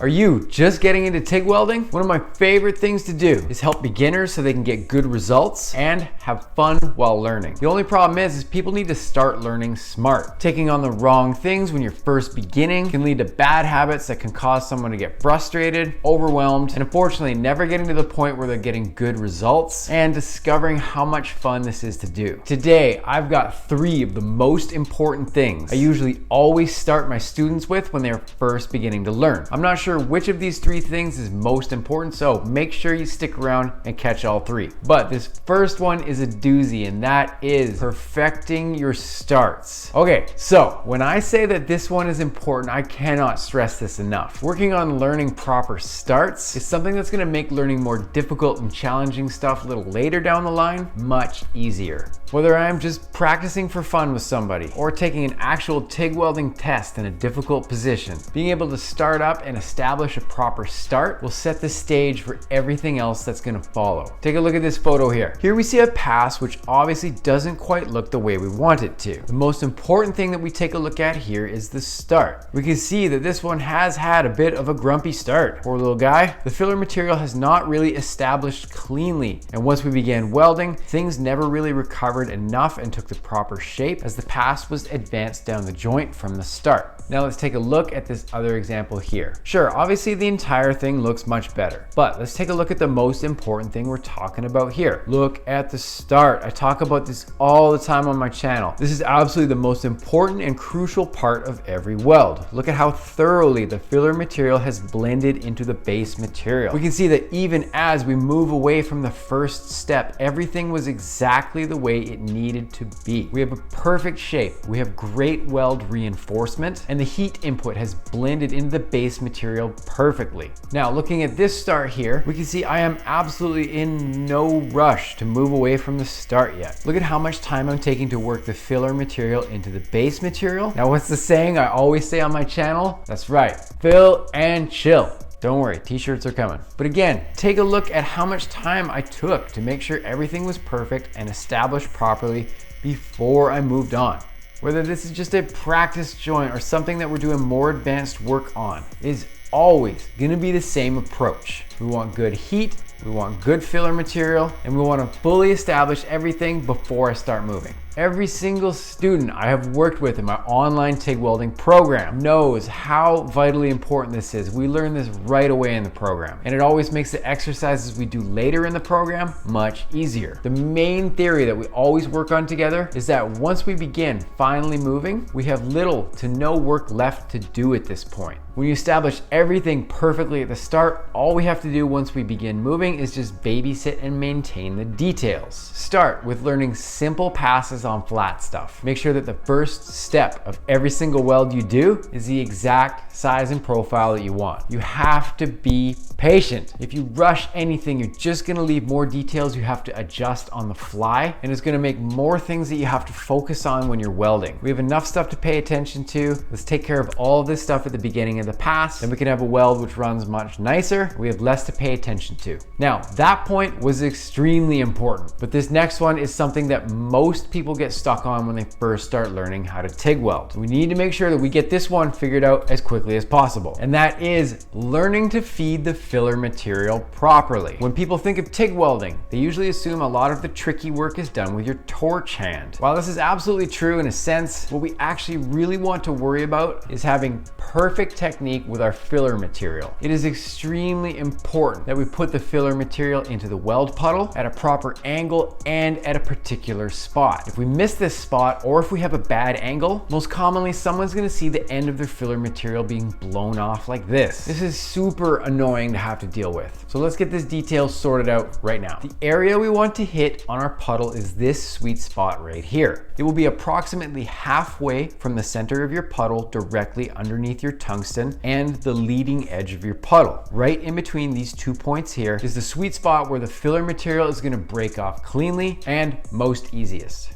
Are you just getting into TIG welding? One of my favorite things to do is help beginners so they can get good results and have fun while learning. The only problem is people need to start learning smart. Taking on the wrong things when you're first beginning can lead to bad habits that can cause someone to get frustrated, overwhelmed, and unfortunately never getting to the point where they're getting good results and discovering how much fun this is to do. Today, I've got 3 of the most important things I usually always start my students with when they're first beginning to learn. I'm not sure which of these 3 things is most important, so make sure you stick around and catch all 3. But this first one is a doozy, and that is perfecting your starts. Okay, so when I say that this one is important, I cannot stress this enough. Working on learning proper starts is something that's going to make learning more difficult and challenging stuff a little later down the line much easier. Whether I'm just practicing for fun with somebody or taking an actual TIG welding test in a difficult position, being able to start up and establish a proper start will set the stage for everything else that's going to follow. Take a look at this photo here. Here we see a pass which obviously doesn't quite look the way we want it to. The most important thing that we take a look at here is the start. We can see that this one has had a bit of a grumpy start. Poor little guy. The filler material has not really established cleanly, and once we began welding, things never really recovered enough and took the proper shape as the pass was advanced down the joint from the start. Now let's take a look at this other example here. Sure, obviously the entire thing looks much better, but let's take a look at the most important thing we're talking about here. Look at the start. I talk about this all the time on my channel. This is absolutely the most important and crucial part of every weld. Look at how thoroughly the filler material has blended into the base material. We can see that even as we move away from the first step, everything was exactly the way it needed to be. We have a perfect shape, we have great weld reinforcement, and the heat input has blended into the base material perfectly. Now looking at this start here, we can see I am absolutely in no rush to move away from the start yet. Look at how much time I'm taking to work the filler material into the base material. Now what's the saying I always say on my channel? That's right, fill and chill. Don't worry, t-shirts are coming. But again, take a look at how much time I took to make sure everything was perfect and established properly before I moved on. Whether this is just a practice joint or something that we're doing more advanced work on, it is always gonna be the same approach. We want good heat, we want good filler material, and we want to fully establish everything before I start moving. Every single student I have worked with in my online TIG welding program knows how vitally important this is. We learn this right away in the program, and it always makes the exercises we do later in the program much easier. The main theory that we always work on together is that once we begin finally moving, we have little to no work left to do at this point. When you establish everything perfectly at the start, all we have to do once we begin moving is just babysit and maintain the details. Start with learning simple passes on flat stuff. Make sure that the first step of every single weld you do is the exact size and profile that you want. You have to be patient. If you rush anything, you're just gonna leave more details you have to adjust on the fly, and it's gonna make more things that you have to focus on when you're welding. We have enough stuff to pay attention to. Let's take care of all of this stuff at the beginning of the pass, then we can have a weld which runs much nicer. We have less to pay attention to. Now, that point was extremely important, but this next one is something that most people get stuck on when they first start learning how to TIG weld. We need to make sure that we get this one figured out as quickly as possible, and that is learning to feed the filler material properly. When people think of TIG welding, they usually assume a lot of the tricky work is done with your torch hand. While this is absolutely true in a sense, what we actually really want to worry about is having perfect technique with our filler material. It is extremely important that we put the filler material into the weld puddle at a proper angle and at a particular spot. If we miss this spot, or if we have a bad angle, most commonly someone's gonna see the end of their filler material being blown off like this. This is super annoying to have to deal with. So let's get this detail sorted out right now. The area we want to hit on our puddle is this sweet spot right here. It will be approximately halfway from the center of your puddle directly underneath your tungsten and the leading edge of your puddle. Right in between these 2 points here is the sweet spot where the filler material is going to break off cleanly and most easiest.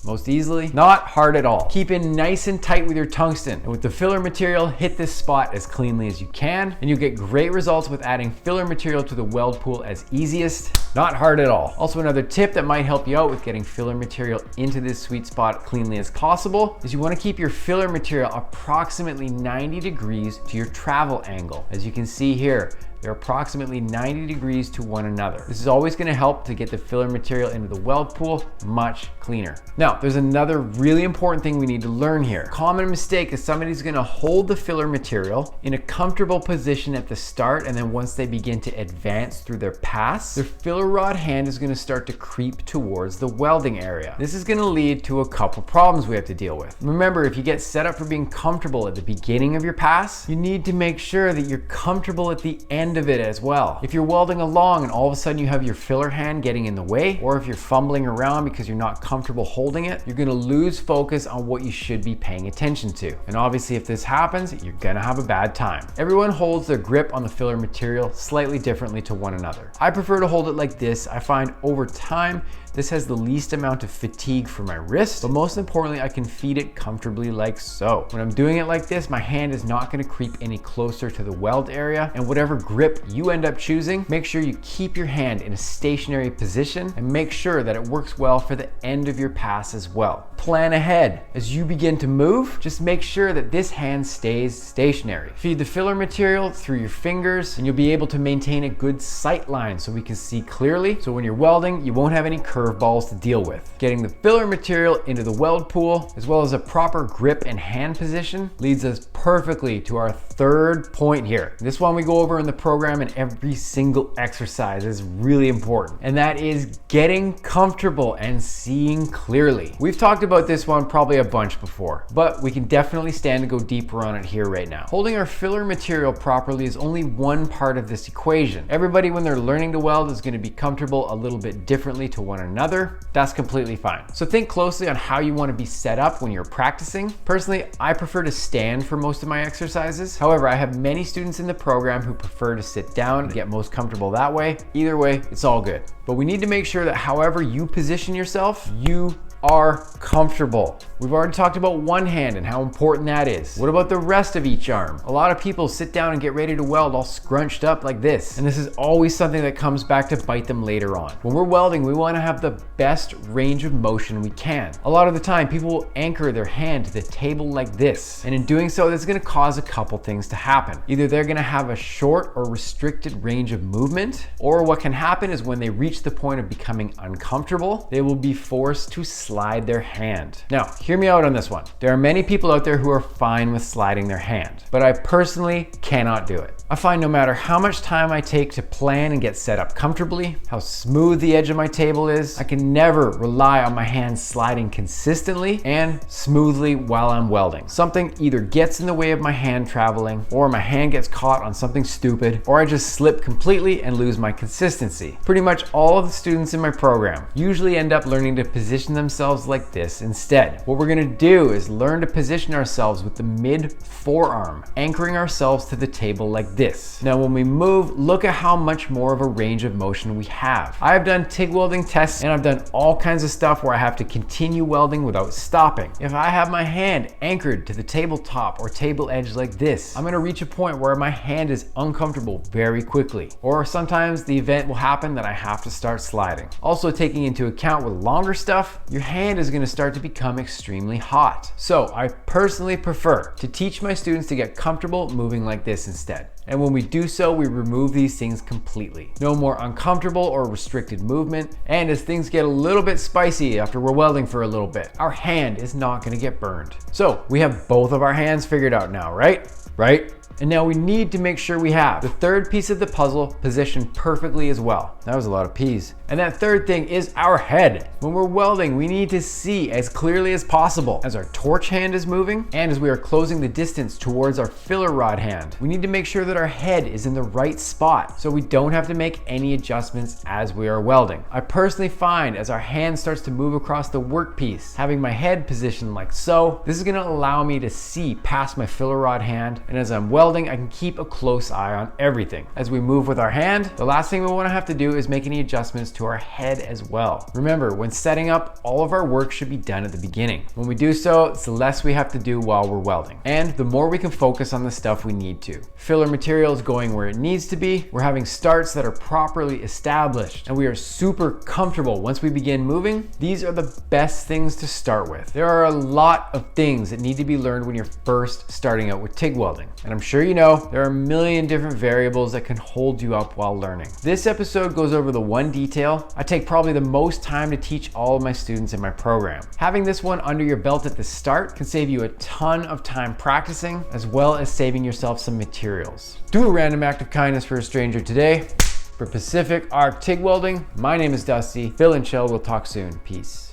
Most easily, not hard at all. Keep in nice and tight with your tungsten, and with the filler material, hit this spot as cleanly as you can, and you'll get great results with adding filler material to the weld pool as easiest Not hard at all. Also, another tip that might help you out with getting filler material into this sweet spot cleanly as possible is you want to keep your filler material approximately 90 degrees to your travel angle. As you can see here, they're approximately 90 degrees to one another. This is always going to help to get the filler material into the weld pool much cleaner. Now, there's another really important thing we need to learn here. Common mistake is somebody's going to hold the filler material in a comfortable position at the start, and then once they begin to advance through their pass, their filler rod hand is going to start to creep towards the welding area. This is going to lead to a couple problems we have to deal with. Remember, if you get set up for being comfortable at the beginning of your pass, you need to make sure that you're comfortable at the end of it as well. If you're welding along and all of a sudden you have your filler hand getting in the way, or if you're fumbling around because you're not comfortable holding it, you're gonna lose focus on what you should be paying attention to. And obviously if this happens, you're gonna have a bad time. Everyone holds their grip on the filler material slightly differently to one another. I prefer to hold it like this. I find over time, this has the least amount of fatigue for my wrist, but most importantly, I can feed it comfortably like so. When I'm doing it like this, my hand is not gonna creep any closer to the weld area, and whatever grip you end up choosing, make sure you keep your hand in a stationary position and make sure that it works well for the end of your pass as well. Plan ahead. As you begin to move, just make sure that this hand stays stationary. Feed the filler material through your fingers, and you'll be able to maintain a good sight line so we can see clearly. So when you're welding, you won't have any curveballs to deal with. Getting the filler material into the weld pool, as well as a proper grip and hand position, leads us perfectly to our third point here. This one we go over in the program, and every single exercise is really important, and that is getting comfortable and seeing clearly. We've talked about this one probably a bunch before, but we can definitely stand to go deeper on it here right now. Holding our filler material properly is only one part of this equation. Everybody, when they're learning to weld, is going to be comfortable a little bit differently to one another. That's completely fine. So think closely on how you want to be set up when you're practicing. Personally, I prefer to stand for most of my exercises. However, I have many students in the program who prefer to sit down and get most comfortable that way. Either way, it's all good. But we need to make sure that however you position yourself, you are comfortable. We've already talked about one hand and how important that is. What about the rest of each arm? A lot of people sit down and get ready to weld all scrunched up like this. And this is always something that comes back to bite them later on. When we're welding, we want to have the best range of motion we can. A lot of the time, people will anchor their hand to the table like this. And in doing so, that's going to cause a couple things to happen. Either they're going to have a short or restricted range of movement, or what can happen is when they reach the point of becoming uncomfortable, they will be forced to slide their hand. Now, hear me out on this one. There are many people out there who are fine with sliding their hand, but I personally cannot do it. I find no matter how much time I take to plan and get set up comfortably, how smooth the edge of my table is, I can never rely on my hands sliding consistently and smoothly while I'm welding. Something either gets in the way of my hand traveling, or my hand gets caught on something stupid, or I just slip completely and lose my consistency. Pretty much all of the students in my program usually end up learning to position themselves like this instead. What we're gonna do is learn to position ourselves with the mid forearm, anchoring ourselves to the table like this. Now when we move, look at how much more of a range of motion we have. I have done TIG welding tests, and I've done all kinds of stuff where I have to continue welding without stopping. If I have my hand anchored to the tabletop or table edge like this, I'm gonna reach a point where my hand is uncomfortable very quickly. Or sometimes the event will happen that I have to start sliding. Also taking into account with longer stuff, your hand is gonna start to become extremely hot. So I personally prefer to teach my students to get comfortable moving like this instead. And when we do so, we remove these things completely. No more uncomfortable or restricted movement. And as things get a little bit spicy after we're welding for a little bit, our hand is not gonna get burned. So we have both of our hands figured out now, right? Right? And now we need to make sure we have the third piece of the puzzle positioned perfectly as well. That was a lot of P's. And that third thing is our head. When we're welding, we need to see as clearly as possible as our torch hand is moving and as we are closing the distance towards our filler rod hand. We need to make sure that our head is in the right spot so we don't have to make any adjustments as we are welding. I personally find as our hand starts to move across the workpiece, having my head positioned like so, this is gonna allow me to see past my filler rod hand, and as I'm welding, welding, I can keep a close eye on everything. As we move with our hand, the last thing we want to have to do is make any adjustments to our head as well. Remember, when setting up, all of our work should be done at the beginning. When we do so, it's the less we have to do while we're welding. And the more we can focus on the stuff we need to. Filler material is going where it needs to be. We're having starts that are properly established, and we are super comfortable once we begin moving. These are the best things to start with. There are a lot of things that need to be learned when you're first starting out with TIG welding. And I'm sure you know, there are a million different variables that can hold you up while learning. This episode goes over the one detail I take probably the most time to teach all of my students in my program. Having this one under your belt at the start can save you a ton of time practicing, as well as saving yourself some materials. Do a random act of kindness for a stranger today. For Pacific Arc TIG Welding, my name is Dusty. Phil and Chill, we'll talk soon. Peace.